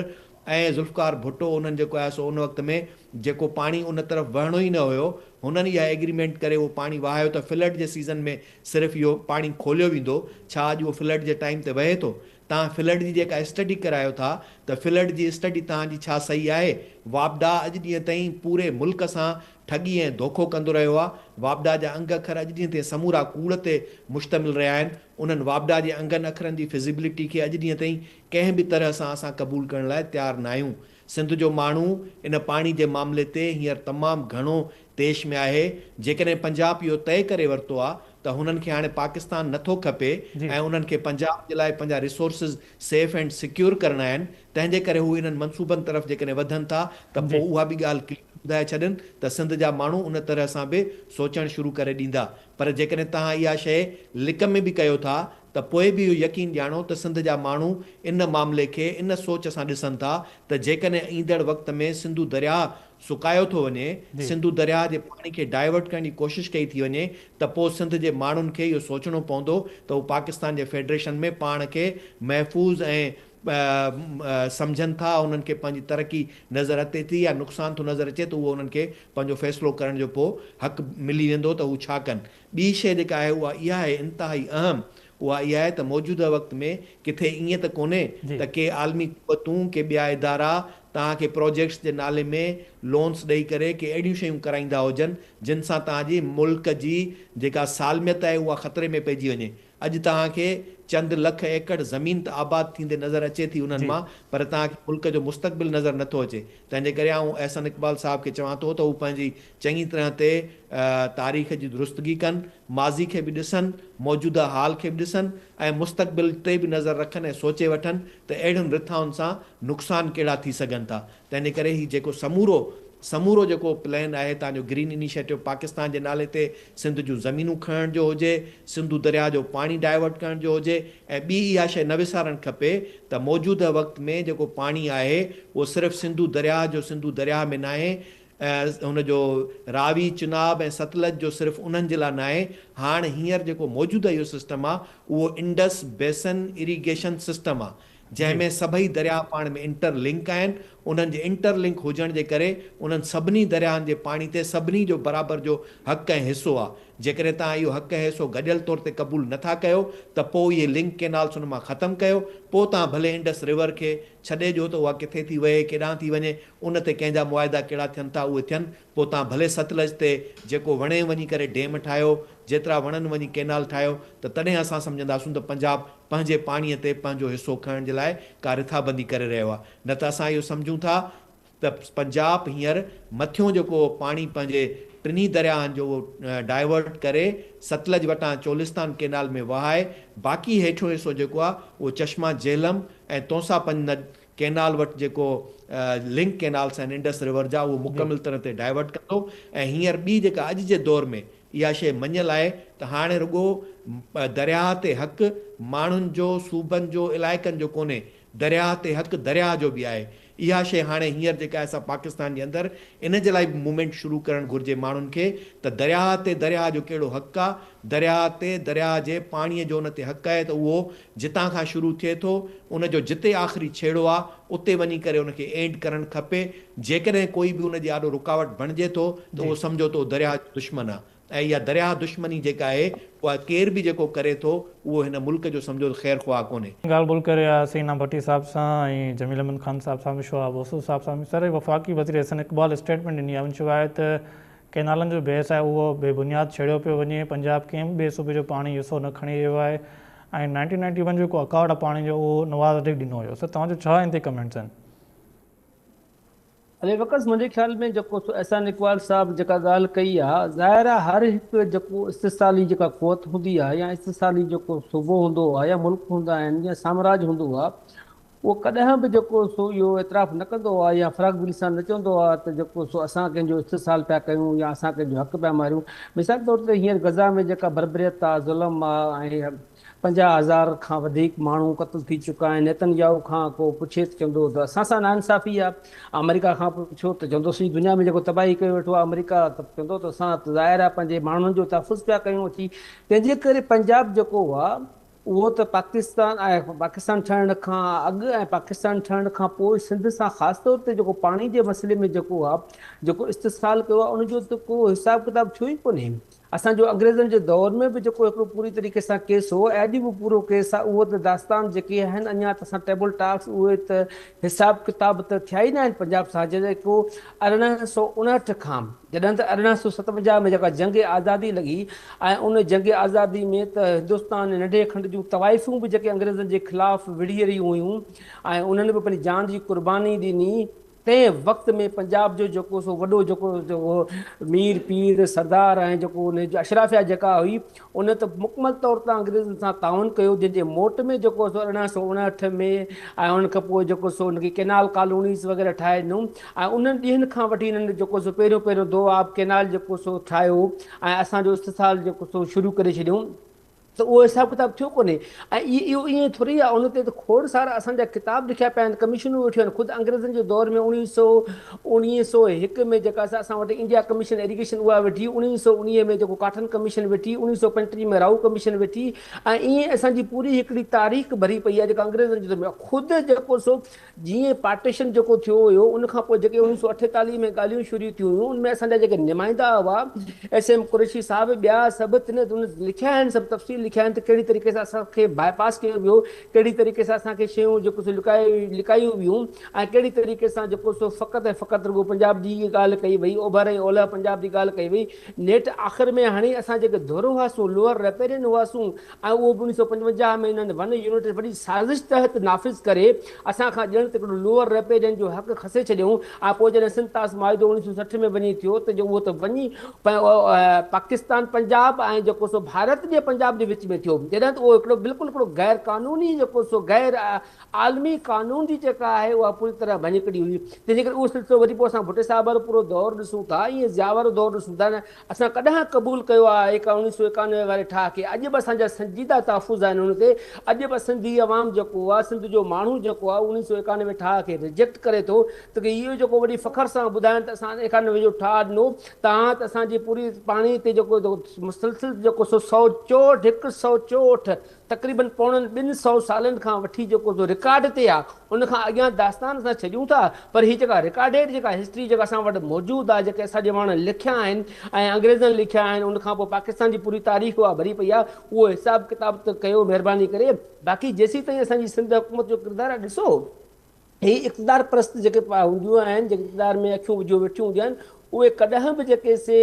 ऐं ज़ुल्फ़कार भुट्टो, उन्हनि जेको आहे सो उन वक़्त में जेको पाणी उन तरफ़ वहणो ई न हुयो, हुननि इहा एग्रीमेंट करे उहो पाणी वहायो त फ्लड जे सीज़न में सिर्फ़ु इहो पाणी खोलियो वेंदो। छा अॼु उहो फ्लड जे टाइम ते वहे थो? तव्हां फ्लड जी जेका स्टडी करायो था त फ्लड जी स्टडी तव्हांजी छा सही आहे? वापडा अॼु ॾींहं ताईं पूरे मुल्क सां ठगी ऐं धोखो कंदो रहियो आहे। वापडा जा अंग अखर अॼु ॾींहं ते समूरा कूड़ ते मुश्तमिल रहिया आहिनि। उन्हनि वापडा जे अंगनि अखरनि जी फिज़िबिलिटी खे अॼु ॾींहं ताईं कंहिं बि तरह सां असां क़बूल करण लाइ तयारु न आहियूं। सिंध जो माण्हू इन पाणी जे मामले ते हींअर तमामु घणो देश में आहे। जेकॾहिं पंजाब इहो तइ करे वरितो आहे त हुननि खे हाणे पाकिस्तान नथो खपे ऐं उन्हनि खे पंजाब जे लाइ पंहिंजा रिसोर्सिस सेफ एंड सिक्योर करणा आहिनि, तंहिंजे करे हू इन्हनि मनसूबनि तरफ़ जेकॾहिं वधनि था त पोइ उहा बि ॻाल्हि क्लियर ॿुधाए छॾनि त सिंध जा माण्हू उन तरह सां बि सोचणु शुरू करे ॾींदा। पर जेकॾहिं तव्हां इहा शइ लिक में बि कयो था त पोइ बि इहो यकीन ॼाणो त सिंध जा माण्हू इन मामले खे इन सोच सां ॾिसनि था त जेकॾहिं ईंदड़ वक़्त में सिंधु दरिया सुकायो थो वञे, सिंधु दरिया जे पाणी खे डाइवर्ट करण जी कोशिशि कई थी वञे त पोइ सिंध जे माण्हुनि खे इहो सोचणो पवंदो त हू पाकिस्तान जे फेडरेशन में पाण खे महफ़ूज़ ऐं सम्झनि था, उन्हनि खे पंहिंजी तरक़ी नज़र अचे थी या नुक़सानु थो नज़र अचे त उहो उन्हनि खे पंहिंजो फ़ैसिलो करण जो पोइ हक़ु मिली वेंदो त हू छा कनि। ॿी शइ जेका आहे उहा इहा आहे इंतिहाई अहम, उहा इहा आहे त मौजूदा वक़्त में किथे ईअं त कोन्हे त के आलमी क़ुवतूं के ॿिया इदारा तव्हांखे प्रोजेक्ट्स जे नाले में लोन्स ॾेई करे के अहिड़ियूं शयूं कराईंदा हुजनि जिन सां तव्हांजी मुल्क जी जेका सालमियत आहे उहा ख़तरे में पइजी वञे। अॼु तव्हांखे चंद लख एकड़ ज़मीन त आबाद थींदे नज़र अचे थी उन्हनि मां, पर तव्हांखे मुल्क जो मुस्तक़बिल नज़र नथो अचे। तंहिंजे करे आउं अहसन इक़बाल साहब खे चवां थो त हू पंहिंजी चङी तरह ते तारीख़ जी दुरुस्तगी कनि, माज़ी खे बि ॾिसनि, मौजूदा हाल खे बि ॾिसनि ऐं मुस्तक़बिल ते बि नज़र रखनि ऐं सोचे वठनि त अहिड़ियुनि रिथाउनि सां नुक़सान कहिड़ा थी सघनि था। तंहिंजे करे ही जेको समूरो जेको प्लान आहे तव्हांजो ग्रीन इनिशिएटिव पाकिस्तान जे नाले ते सिंध जूं ज़मीनूं खणण जो हुजे, सिंधु दरिया जो पाणी डाइवर्ट करण जो हुजे, ऐं ॿी इहा शइ न विसारणु खपे त मौजूदा वक़्त में जेको पाणी आहे उहो सिर्फ़ु सिंधु दरिया में न आहे, हुनजो रावी चुनाब ऐं सतलज जो सिर्फ़ु उन्हनि जे लाइ न आहे। हाणे हींअर जेको मौजूदा इहो सिस्टम आहे उहो इंडस बेसन इरीगेशन सिस्टम आहे जंहिंमें सभई दरिया पाण में इंटरलिंक आहिनि। उन्हनि जे इंटरलिंक हुजण जे करे उन्हनि सभिनी दरियाहनि जे पाणी ते सभिनी जो बराबरि जो हक़ ऐं हिसो आहे। जेकॾहिं तव्हां इहो हक़ ऐं हिसो गॾियल तौर ते क़बूल नथा कयो त पोइ इहे लिंक केनाल्स उन मां ख़तमु कयो। पोइ तव्हां भले इंडस रिवर खे छॾे ॾियो त उहा किथे थी वहे, केॾांहुं थी वञे, उन ते कंहिंजा मुआइदा कहिड़ा थियनि था उहे थियनि। पोइ तव्हां भले सतलज ते जेको वणे वञी करे डेम ठाहियो, जेतिरा वणनि वञी केनाल ठाहियो, त तॾहिं असां सम्झंदासूं त पंजाब पंहिंजे पाणीअ ते पंहिंजो हिसो खणण जे लाइ का रिथाबंदी करे रहियो आहे। न त असां इहो सम्झूं था त पंजाब हींअर मथियों जेको पाणी पंहिंजे टिनी दरियाहनि जो डाइवर्ट करे सतलज वटां चोलिस्तान केनाल में वहाए, बाक़ी हेठियों हिसो जेको आहे उहो चश्मा झेलम ऐं तोसा पंज केनाल वटि जेको लिंक केनाल्स आहिनि इंडस रिवर जा, उहो मुकमिल तरह ते डाइवर्ट कंदो। ऐं हींअर ॿी जेका अॼु जे दौर में इहा शइ मञियल आहे त हाणे रुॻो दरियाह ते हक़ु माण्हुनि जो, सूबनि जो, इलाइक़नि जो कोन्हे, दरियाह ते हक़ु दरियाह जो बि आहे। इहा शइ हाणे हींअर जेका असां पाकिस्तान जे अंदरि इन जे लाइ मूवमेंट शुरू करणु घुरिजे माण्हुनि खे त दरियाह ते दरियाह जो कहिड़ो हक़ु आहे, दरियाह ते दरियाह जे पाणीअ जो उन ते हक़ु आहे, त उहो जितां खां शुरू थिए थो उनजो जिते आख़िरी छेड़ो आहे उते वञी करे उनखे एंड करणु खपे। जेकॾहिं कोई बि उनजी ॾाढो रुकावट बणिजे थो त उहो सम्झो तो दरियाह जो दुश्मन आहे। ऐं इहा दरियाह दुश्मनी जेका आहे उहा केर बि जेको करे थो उहो हिन मुल्क जो सम्झो ख़ैर ख़्वाह कोन्हे। ॻाल्हि ॿोल करे सीना भट्टी साहिब सां ऐं जमील अहमद ख़ान साहिब सां बि शोआब बसू साहिब सां बि सर वफ़ाक़ी वज़ीर अहसन इक़बाल स्टेटमेंट ॾिनी आहे, उन चयो आहे त केनालनि जो बहस आहे उहो बेबुनियाद छेड़ियो पियो वञे, पंजाब कंहिं बि ॿिए सूबे जो पाणी हिसो न खणी वियो आहे ऐं 1991 जो जेको अकाउंट आहे पाणी जो उहो नवाज़ शरीफ़ ॾिनो हुयो। सर तव्हांजो छा इन ते कमेंट्स आहिनि? अले वक़्तु मुंहिंजे ख़्याल में जेको अहसान इक़बाल साहब जेका ॻाल्हि कई आहे, ज़ाहिर आहे हर हिकु जेको इस्तिसाली जेका क़ुवत हूंदी आहे या इस्तिसाली जेको सूबो हूंदो आहे या मुल्क हूंदा आहिनि या साम्राज्य हूंदो आहे, उहो कॾहिं बि जेको सो इहो एतिराफ़ न कंदो आहे या फ़राक़ दिली सां न चवंदो आहे त जेको सो असां कंहिंजो इस्तिसाल पिया कयूं या असां कंहिंजो हक़ पिया मारियूं। मिसाल तौर ते हींअर गज़ा में जेका बर्बरियत आहे, ज़ुल्म आहे ऐं 50,000 खां वधीक माण्हू क़त्ल थी चुका आहिनि। नेतन्याहू खां को पुछे त चवंदो त असां सां नाइंसाफ़ी आहे। अमेरिका खां पुछो त चवंदो सही दुनिया में जेको तबाही कयो वेठो आहे अमेरिका, त चवंदो त असां त ज़ाहिर आहे पंहिंजे माण्हुनि जो तहफ़ुज़ पिया कयूं अची। तंहिंजे करे पंजाब जेको आहे उहो त पाकिस्तान ऐं पाकिस्तान ठहण खां अॻु ऐं पाकिस्तान ठहण खां पोइ सिंध सां ख़ासि तौर ते जेको पाणी जे मसइले में जेको आहे जेको इस्तेसाल कयो आहे उनजो त को हिसाब किताब थियो ई कोन्हे। असांजो अंग्रेज़नि जे दौर में बि जेको हिकिड़ो पूरी तरीक़े सां केस हो, अॼु बि पूरो केस आहे, उहो त दास्तान जेके आहिनि अञा त असां टेबल टॉक्स उहे त हिसाब किताब त थिया ई न आहिनि पंजाब सां। जेको 1859 खां जॾहिं त 1857 में जेका जंग आज़ादी लॻी ऐं उन जंग आज़ादी में त हिंदुस्तान नंढे खंड जूं तवाइफ़ूं बि जेके अंग्रेज़नि जे ख़िलाफ़ु विड़ी रही हुयूं ऐं उन्हनि बि पंहिंजी जान जी कुर्बानी ॾिनी। तंहिं वक़्त में पंजाब जो जेको सो वॾो जेको मीर पीर सरदार ऐं जेको उन जो अशराफिया जेका हुई उन त मुकमल तौर ते अंग्रेज़नि सां ताउन कयो, जंहिंजे मोट में जेको सो 1859 में ऐं उन खां पोइ जेको सो उनखे केनाल कॉलोनीज़ वग़ैरह ठाहे ॾिनूं ऐं उन्हनि ॾींहंनि खां वठी हिननि जेको सो पहिरियों दोआब केनाल जेको सो ठाहियो ऐं असांजो इस्तिसाल जेको सो शुरू करे छॾियूं, त उहो हिसाब किताब थियो कोन्हे। ऐं इहो ईअं थोरी आहे, उन ते त खोड़ सारा असांजा किताब लिखिया पिया आहिनि, कमीशनूं वेठियूं आहिनि। ख़ुदि अंग्रेज़नि जे दौर में 1901 में जेका असां वटि इंडिया कमीशन इरीगेशन उहा वेठी, 1919 में जेको काटन कमीशन वेठी, 1935 में राउ कमीशन वेठी ऐं ईअं असांजी पूरी हिकिड़ी तारीख़ भरी पई आहे जेका अंग्रेज़नि जे दौर में। ख़ुदि जेको सो जीअं पार्टीशन जेको थियो हुयो उन खां पोइ जेके 1948 में ॻाल्हियूं शुरू थियूं हुयूं, उनमें असांजा जेके नुमाइंदा हुआ SM कुरैशी साहिब ॿिया सभु लिखिया आहिनि, सभु तफ़सील लिखिया आहिनि त कहिड़ी तरीक़े सां असांखे बाईपास कयो वियो, कहिड़ी तरीक़े सां असांखे शयूं जेको सो लिकायूं वियूं ऐं कहिड़ी तरीक़े सां जेको सो फ़क़ति ऐं फ़क़ति रुॻो पंजाब जी ॻाल्हि कई वई, ओभर ऐं ओलह पंजाब जी ॻाल्हि कई वई। नेठि आख़िर में हाणे असां जेके धुर हुआसीं, लोअर रेपेरियन हुआसीं ऐं उहो 1955 में हिननि वन यूनिट वॾी साज़िश तहत नाफ़िज़ करे असांखां ॼण त हिकिड़ो लोअर रेपेरियन जो हक़ खसे छॾियऊं ऐं पोइ जॾहिं सिंतास माइदो 1960 में वञी थियो त जो उहो त वञी पाकिस्तान पंजाब ऐं जेको सो भारत जे पंजाब जे विच में थियो, जॾहिं त उहो हिकिड़ो बिल्कुलु हिकिड़ो गैर क़ानूनी जेको सो गैर आलमी कानून जी जेका आहे उहा पूरी तरह भञी कढी हुई। तंहिंजे करे उहो सिलसिलो वरी पोइ असां भुटे साहिब वारो पूरो दौरु ॾिसूं था, ईअं ज़िया वारो दौरु ॾिसूं था। असां कॾहिं क़बूल कयो आहे 1991 वारे ठाह खे? अॼु बि असांजा संजीदा तहफ़ुज़ आहिनि हुन ते। अॼु बि सिंधी अवाम जेको आहे, सिंध जो माण्हू जेको आहे 1991 ठाह खे रिजेक्ट करे थो त की इहो जेको वॾी फ़ख़्र सां ॿुधाइनि त असां 91 जो ठाह ॾिनो, तव्हां त असांजी पूरी पाणी ते जेको मुसलसिल जेको सो 164 164 तक़रीबन पौणनि 200 सालनि खां वठी जेको रिकॉर्ड ते आहे उन खां अॻियां दास्तान असां छॾियूं था, पर हीअ जेका रिकॉर्डेड जेका हिस्ट्री जेका असां वटि मौजूदु आहे, जेके असांजे माण्हू लिखिया आहिनि ऐं अंग्रेज़नि लिखिया आहिनि, उन खां पोइ पाकिस्तान जी पूरी तारीख़ उहा भरी पई आहे, उहो हिसाब किताब त कयो महिरबानी करे। बाक़ी जेसीं ताईं असांजी सिंध हुकूमत जो किरदारु आहे, ॾिसो ही इक़्तिदार परस्त जेके हूंदियूं आहिनि, जेके इक़्तिदार में अखियूं विझो वेठियूं हूंदियूं आहिनि, उहे कॾहिं बि जेके से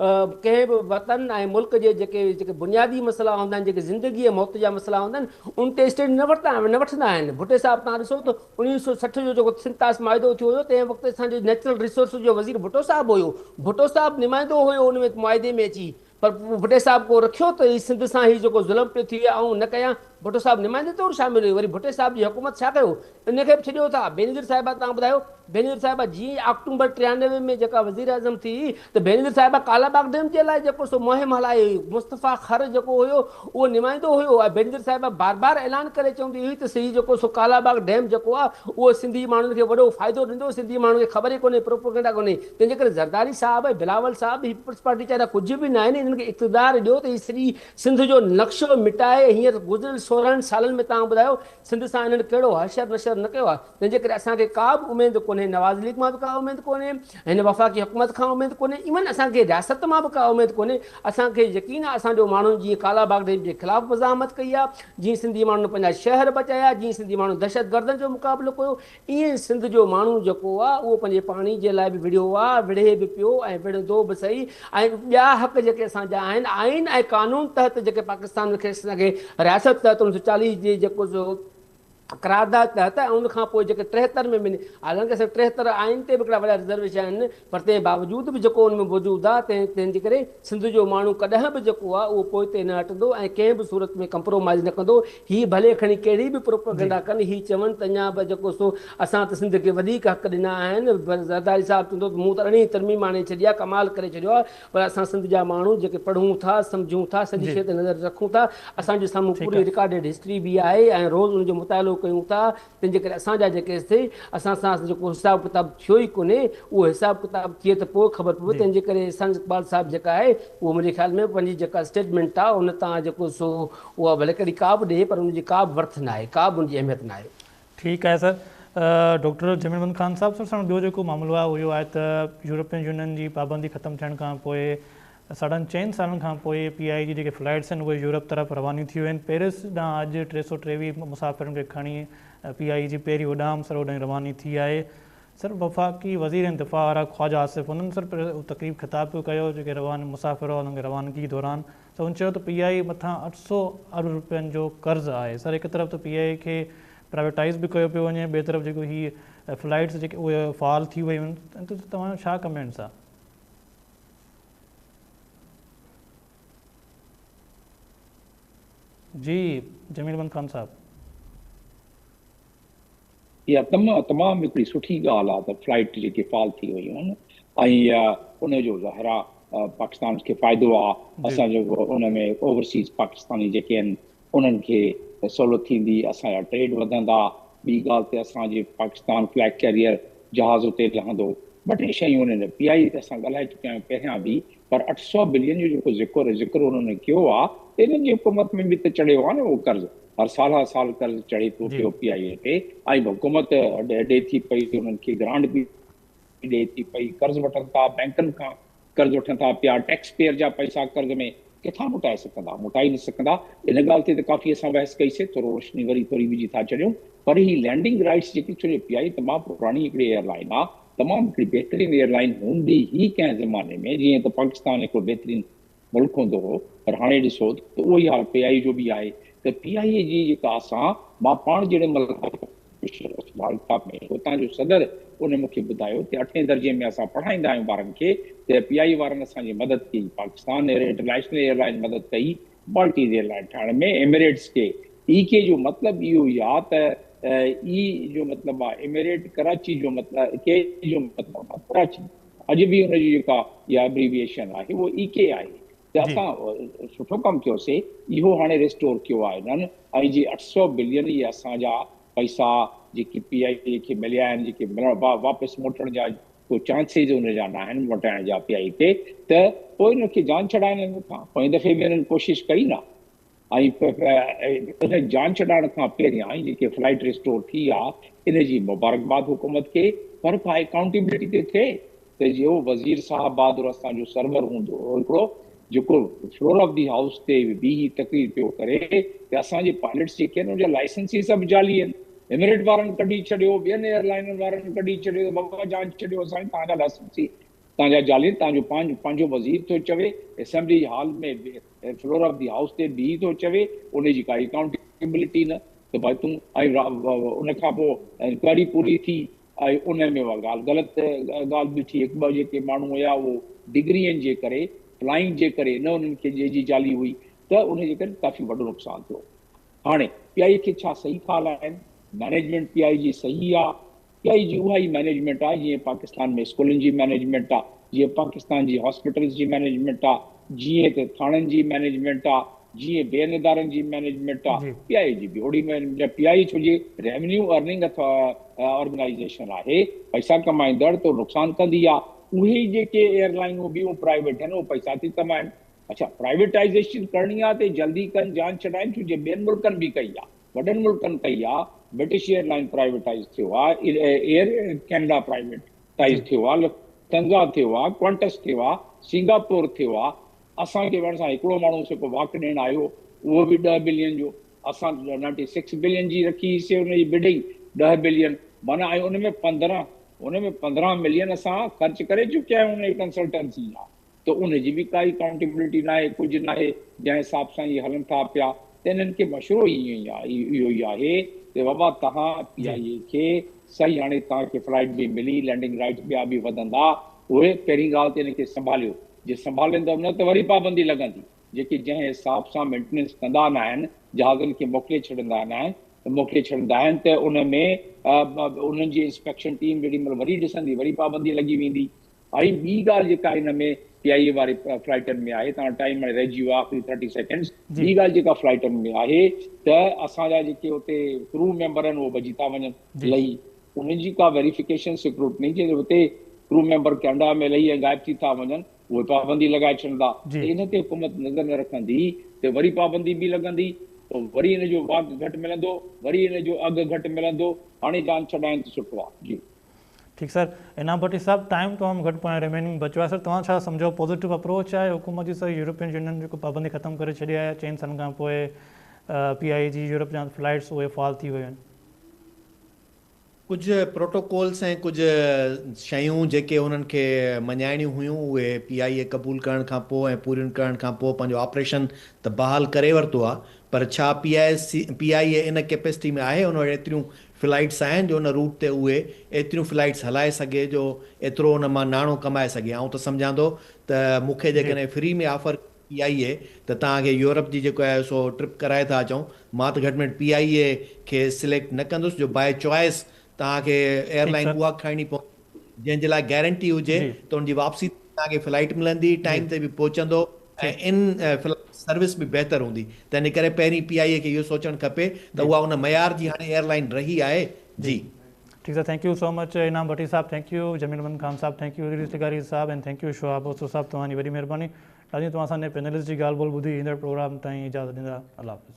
कंहिं बि वतन ऐं मुल्क जे जेके बुनियादी मसइला हूंदा आहिनि, जेके ज़िंदगी मौत जा मसइला हूंदा आहिनि, उन ते स्टेज न वठंदा आहिनि। भुट्टे साहिबु तव्हां ॾिसो त 1960 जो जेको सिंतास माइदो थियो हुयो, तंहिं वक़्तु असांजे नेचुरल रिसोर्स जो वज़ीर भुट्टो साहिबु हुयो। भुट्टो साहिबु नुमाइंदो हुयो उन में मुआदे में अची, पर भुट्टे साहिबु को रखियो त ही सिंध सां ही जेको ज़ुल्म पियो थी वियो ऐं न कयां। भुट्टो साहिबु नुमाइंदे तौरु शामिल हुयो। वरी भुट्टे साहिब जी हुकूमत छा कयो, इनखे बि छॾियो था। बेनज़ीर साहिबा तव्हां ॿुधायो, बेनज़ीर साहिबा जीअं अक्टूबर 93 में जेका वज़ीर आज़म थी, त बेनज़ीर साहिबा कालाबाग डैम जे लाइ जेको सो मुहिम हलाई। मुस्तफ़ा खर जेको हुयो उहो नुमाइंदो हुयो ऐं बेनज़ीर साहिबा बार बार ऐलान करे चवंदी हुई त सही जेको सो कालाबाग डैम जेको आहे उहो सिंधी माण्हुनि खे वॾो फ़ाइदो ॾींदो, सिंधी माण्हुनि खे ख़बर ई कोन्हे, प्रोपेगेंडा कोन्हे। तंहिंजे करे ज़रदारी साहिबु, बिलावल साहिबु, पीपल्स पार्टी चाहे कुझु बि न आहिनि, इन्हनि खे इक़्तिदार ॾियो त हीअ सॼी सिंध जो नक्शो मिटाए। हींअर गुज़िरियल 16 सालनि में तव्हां ॿुधायो सिंध सां इन्हनि कहिड़ो हशर नशर न कयो आहे। तंहिंजे करे असांखे का बि उमेद कोन्हे, नवाज़ लीग मां बि का उमेद कोन्हे, हिन वफ़ाक़ी हुकूमत खां उमेद कोन्हे, इवन असांखे रियासत मां बि का उमेद कोन्हे। असांखे यकीन आहे असांजो माण्हुनि जीअं कालाबाग डैम जे ख़िलाफ़ु वज़ामत कई आहे, जीअं सिंधी माण्हुनि पंहिंजा शहर बचाया, जीअं सिंधी माण्हू दहशतगर्दनि जो मुक़ाबिलो कयो, ईअं सिंध जो माण्हू जेको आहे उहो पंहिंजे पाणी जे लाइ बि विढ़ियो आहे, विढ़े बि पियो ऐं विढ़ंदो बि सही। ऐं ॿिया हक़ जेके असांजा आहिनि, आइन ऐं कानून तहत जेके पाकिस्तान खे असांखे रियासत तहत 1940 जे जेको करारदाद तहत ऐं उनखां पोइ जेके 73 में मिली, हालांकि असां 73 आइन ते बि हिकिड़ा वॾा रिज़र्वेशन आहिनि, पर तंहिं बावजूदि बि जेको उन में मौजूदु आहे, तंहिंजे करे सिंध जो माण्हू कॾहिं बि जेको आहे उहो पोइ ते न हटंदो ऐं कंहिं बि सूरत में कंप्रोमाइज़ न कंदो। हीअ भले खणी कहिड़ी बि प्रोपेगेंडा कनि, हीअ चवनि त अञा बि जेको सो असां त सिंध खे वधीक हक़ ॾिना आहिनि। ज़रदारी साहिबु चवंदो त मूं त अहिड़ी तरमीम आणे छॾी आहे, कमाल करे छॾियो आहे, पर असां सिंध जा माण्हू जेके पढ़ूं था, सम्झूं था, सॼी शइ ते नज़र रखूं था, असांजे साम्हूं पूरी रिकॉर्डेड हिस्ट्री बि आहे ऐं रोज़ उनजो मुतालो कयूं था। तंहिंजे करे असांजा जेके थिए असां सां जेको हिसाब किताब थियो ई कोन्हे, उहो हिसाब किताब थिए त पोइ ख़बर पवे। तंहिंजे करे संग इक़बाल साहिबु जेका आहे उहो मुंहिंजे ख़्याल में पंहिंजी जेका स्टेटमेंट आहे उन तां जेको सो उहा भले कॾहिं का बि ॾिए, पर उनजी का बि वर्थ न आहे, का बि उनजी अहमियत न आहे। ठीकु आहे सर। डॉक्टर जमील अहमद ख़ान साहिबु, सर ॿियो जेको मामिलो आहे उहो आहे त यूरोपियन यूनियन जी पाबंदी ख़तमु थियण खां पोइ 4.5 सालनि खां पोइ PI जी जेके फ्लाइट्स आहिनि उहे यूरोप तरफ़ रवानी थियूं आहिनि। पेरिस ॾांहुं अॼु 323 मुसाफ़िरनि खे खणी PI जी पहिरीं उॾाम सर होॾांहुं रवानी थी आहे। सर वफ़ाक़ी वज़ीर दिफ़ा वारा ख्वाजा आसिफ़ हुननि सर तक़रीब ख़िताब पियो कयो जेके मुसाफ़िर हुननि खे रवानगी दौरान, त हुन चयो त PI मथां 800 अरब रुपयनि जो कर्ज़ु आहे। सर हिकु तरफ़ त PI खे प्राइवेटाइज़ बि कयो पियो वञे, ॿिए तरफ़ जेको हीअ फ्लाइट्स जेके उहे फ़ाल थी वियूं आहिनि, त तव्हांजो छा कमेंट्स आहे? जी जमील अहमद ख़ान साहिबु। इहा तमामु हिकिड़ी सुठी ॻाल्हि आहे त फ्लाइट जेके फ़ाल थी वियूं आहिनि ऐं उनजो ज़ाहिरा पाकिस्तान खे फ़ाइदो आहे। असांजो उन में ओवरसीज़ पाकिस्तानी जेके आहिनि उन्हनि खे सहूलियत थींदी, असांजा ट्रेड वधंदा। ॿी ॻाल्हि ते असांजे पाकिस्तान फ्लैग कैरियर जहाज़ उते लहंदो। ॿ टे शयूं उन्हनि PI असां ॻाल्हाए चुकिया आहियूं पहिरियां बि, पर 800 बिलियन जो जेको ज़िक्र उन्हनि कयो आहे त इन्हनि जी हुकूमत में बि त चढ़ियो आहे न उहो कर्ज़ु, हर साल कर्ज़ु चढ़े थो पियो PI ते, ऐं हुकूमत ॾे थी पई, उन्हनि खे ग्रांट बि ॾे थी पई, कर्ज़ु वठनि था, बैंकुनि खां कर्ज़ु वठनि था पिया, टैक्स पेयर जा पैसा कर्ज़ में किथां मोटाए सघंदा, मोटाए न सघंदा। इन ॻाल्हि ते त काफ़ी असां बहस कईसीं, थोरो रोशनी वरी थोरी विझी था छॾियूं। पर ही लैंडिंग राइट्स जेकी, छो जो PI तमामु पुराणी हिकिड़ी एयरलाइन आहे, तमामु हिकिड़ी बहितरीनु एयरलाइन हूंदी ई कंहिं ज़माने में, जीअं त पाकिस्तान हिकिड़ो बहितरीनु मुल्क हूंदो हो, पर हाणे ॾिसो त उहो ई हाल PI जो बि आहे। त PI जी जेका असां, मां पाण जहिड़े महिल में हुतां जो सदर उन मूंखे ॿुधायो त 8 दर्जे में असां पढ़ाईंदा आहियूं ॿारनि खे, त PI वारनि असांजी मदद कई, पाकिस्तान इंटरनेशनल एयरलाइन मदद कई माल्टीज़ एयरलाइन ठाहिण में, एमिरेट्स खे। के जो मतिलबु इहो ई आहे त जो मतिलबु आहे एमिरेट, कराची जो मतिलबु, के जो मतिलबु आहे कराची, अॼु बि हुनजी जेका इहा एब्रीविएशन आहे उहो के आहे। त असां सुठो कमु कयोसीं, इहो हाणे रिस्टोर कयो आहे हिननि, ऐं जी 800 बिलियन इहे असांजा पैसा जेके PI खे मिलिया आहिनि, जेके वापसि मोटण जा को चांसिस हुनजा न आहिनि मोटाइण जा PI ते, त पोइ हिनखे जान छॾाइण खां पोइ दफ़े बि हिननि कोशिशि कई न, इन जान छॾाइण खां पहिरियां जेके फ्लाइट रिस्टोर थी आहे इन जी मुबारकबाद हुकूमत खे, पर का अकाउंटेबिलिटी ते थिए त जो वज़ीर साहब बहादुर असांजो सर्वर हूंदो हो हिकिड़ो, जेको फ्लोर ऑफ दी हाउस ते बीही तकरीर पियो करे कि असांजे पायलट्स जेके आहिनि उनजा लाइसेंस ई सभु जाली आहिनि, एमिरेट वारनि कढी छॾियो, ॿियनि एयरलाइननि वारनि कढी छॾियो, बाबा जान छॾियो असांखे, तव्हांजा लाइसेंस ई तव्हांजा जाली, तव्हांजो पंहिंजो वज़ीर थो चवे असेंबली हॉल में फ्लोर ऑफ दी हाउस ते बीही थो चवे, उनजी काई अकाउंटेबिलिटी न, त भाई तूं उन खां पोइ इंक्वायरी पूरी थी ऐं उन में उहा ॻाल्हि ग़लति ॻाल्हि बि थी, हिकु ॿ जेके माण्हू हुया उहो डिग्रीअनि जे करे फ्लाइंग जे करे न उन्हनि खे जंहिंजी जाली हुई त उनजे करे काफ़ी वॾो नुक़सानु थियो। हाणे पीआई खे छा सही था हलाइनि, मैनेजमेंट पीआई जी सही आहे, पीआई जी उहा ई मैनेजमेंट आहे जीअं पाकिस्तान में स्कूलनि जी मैनेजमेंट आहे, जीअं पाकिस्तान जी हॉस्पिटल्स जी मैनेजमेंट आहे, जीअं त थाणनि जी मैनेजमेंट आहे, जीअं ॿियनि इदारनि जी मैनेजमेंट आहे, पीआई जी बि ओड़ी मैनेजमेंट। पीआई छो जे रेवेन्यू अर्निंग ऑर्गेनाइज़ेशन आहे, पैसा कमाईंदड़ तो नुक़सानु कंदी आहे, उहे जेके एयरलाइनूं ॿियूं प्राइवेट आहिनि उहे पैसा थी कमाइनि। अच्छा, प्राइवेटाइज़ेशन करणी आहे त जल्दी कनि, जान छॾाइनि, छो जे ॿियनि मुल्कनि बि कई आहे, वॾनि मुल्कनि कई आहे, ब्रिटिश एयरलाइन प्राइवेटाइज़ थियो आहे, एयर कैनेडा प्राइवेटाइज़ थियो आहे, लुफ्थांसा थियो आहे, क्वांटस थियो आहे, सिंगापुर थियो आहे। असांखे वण सां हिकिड़ो माण्हू जेको वाक ॾियणु आयो उहो बि 10 बिलियन जो, असां 96 बिलियन जी रखीसीं हुनजी बिडिंग 10 बिलियन, माना ऐं उन में 15 मिलियन असां ख़र्च करे चुकिया आहियूं उन कंसल्टेंसी जा, त उनजी बि काई अकाउंटेबिलिटी न आहे, कुझु न आहे, जंहिं हिसाब सां इहे हलनि था पिया। त इन्हनि खे मशवरो इहो ई आहे त बाबा तव्हां पीआईए खे सही, हाणे तव्हांखे फ्लाइट बि मिली, लैंडिंग राइट्स ॿिया बि वधंदा, उहे पहिरीं ॻाल्हि त इनखे संभालियो, जे संभालींदव न त वरी पाबंदी लॻंदी, जेके जंहिं हिसाब सां मेंटेनेंस कंदा न आहिनि, जहाज़नि खे मोकिले छॾींदा आहिनि त उन में उन्हनि जी इंस्पेक्शन टीम जेॾी महिल वरी ॾिसंदी वरी पाबंदी लॻी वेंदी। ऐं ॿी ॻाल्हि जेका हिन में पीआईए वारे फ्लाइटनि में आहे, तव्हां टाइम हाणे रहिजी वियो आहे आख़िरी 30 सेकेंड्स, ॿी ॻाल्हि जेका फ्लाइटनि में आहे त असांजा जेके उते क्रू मेंबर आहिनि उहे भॼी था वञनि लही, उन्हनि जी का वेरिफिकेशन सिक्योरिटी जे उते क्रू मेंबर कैनेडा में लही ऐं गाइब थी था वञनि, उहे पाबंदी लॻाए छॾींदा, त इन ते हुकूमत नज़र न रखंदी त वरी पाबंदी बि लॻंदी, वरी इन जो वाघ घटि मिलंदो, वरी इन जो अघु घटि मिलंदो। हाणे जान छॾाइनि त सुठो आहे। जी ठीक सर, इनाम भट्टी साहब, टाइम तमामु घटि पाण रिमेनिंग बचो आहे सर, तव्हां छा सम्झो पॉजिटिव अप्रोच आहे हुकूमत जी सर, यूरोपियन यूनियन जेको पाबंदी ख़तमु करे छॾी आहे, 4 सालनि खां पोइ पीआई जी यूरोप जा फ्लाइट्स उहे फाल थी वियूं आहिनि? कुझु प्रोटोकॉल्स ऐं कुझु शयूं जेके उन्हनि खे मञाइणियूं हुयूं उहे पीआईए क़बूल करण खां पोइ ऐं पूरियुनि करण खां पोइ पंहिंजो ऑपरेशन त बहाल करे वरितो आहे, पर छा पीआईए इन कैपेसिटी में आहे, उन वटि एतिरियूं फ्लाइट्स आहिनि जो उन रूट ते उहे एतिरियूं फ्लाइट्स हलाए सघे, जो एतिरो उन मां नाणो कमाए सघे। ऐं त सम्झां थो त मूंखे जेकॾहिं फ्री में ऑफर पीआईए त तव्हांखे यूरोप जी जेको आहे सो ट्रिप कराए था अचूं, मां त घटि में घटि पीआईए खे सिलेक्ट न कंदुसि, जो बाय चॉइस तव्हांखे एयरलाइन उहा खणणी पवंदी जंहिंजे लाइ गारंटी हुजे त उनजी वापसी तव्हांखे फ्लाइट मिलंदी, टाइम ते बि पहुचंदो ऐं इन सर्विस बि बहितर हूंदी। त इन करे पहिरीं पीआईए खे इहो सोचणु खपे त उहा उन मयार जी हाणे एयरलाइन रही आहे। जी ठीक है, thank U so much Inam Bhatti साहब, थैंक यू जमील अमन खान साहब, थैंक यू इदरीस तिगारी साहब, एंड थैंक यू शोहाब ओसो साहब, तव्हांजी वॾी महिरबानी। राजी तव्हां असांजे पैनलिस्ट जी ॻाल्हि ॿोल ॿुधी ईंदड़ प्रोग्राम ताईं इजाज़त ॾींदा। अल्लाह हाफ़िज़।